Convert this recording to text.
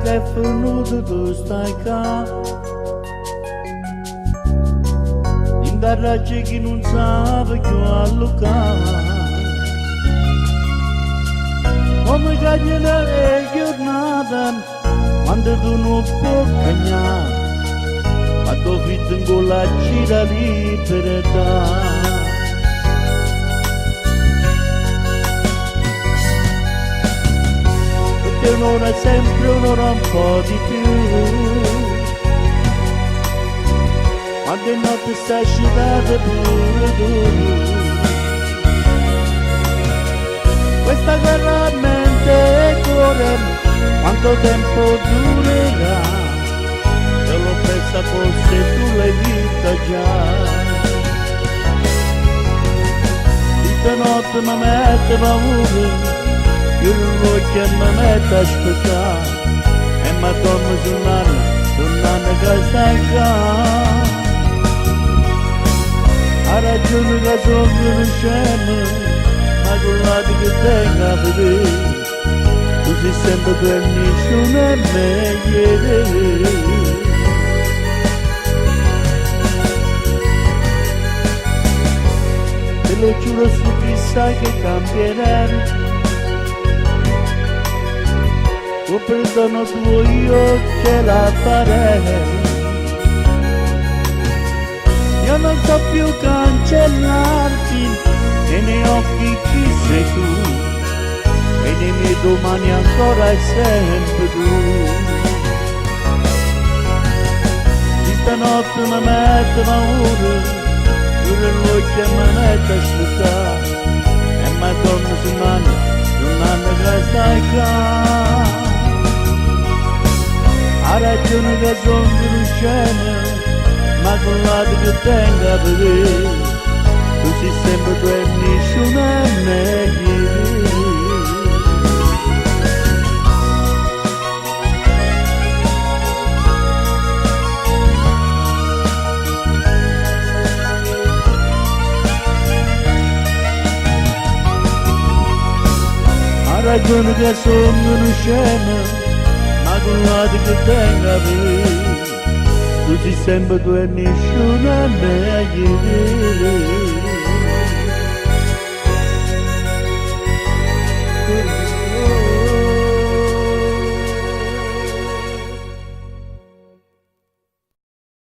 che è venuto tu stai qua. In garage chi non sa più allocare. Come cagliela è giornata, quando tu non puoi cagnare, ma tuo figlio con la gira libertà. Un'ora sempre, un'ora un po' di più, ma di notte stai asciugata pure tu. Questa guerra mente e cuore, quanto tempo durerà? Te l'ho presa forse tu l'hai vista già. Questa notte mi mette paura, io non voglio che mi metta a aspettare e mi torno sull'anno che stai qua. Ha ragione che sono conoscente, ma con l'altro che tengo a vedere, tu sei sempre per nessuno è meglio. Te lo giuro su chi sai che cambierà. Con perdono tuo io ce la farei. Io non so più cancellarti e nei occhi chi sei tu e nei miei domani ancora è sempre tu. Di stanotte mi mette paura, pure lui che mi mette a aspettare e mi torno su un anno che stai qua. Ha ragione che sono conoscente, ma con l'altro che tengo a vedere, tu sei sempre tu e nessuno è meglio. Ha ragione che sono conoscente, con l'altro che tengo a vedere, tu sei sempre tu e nessuno è meglio.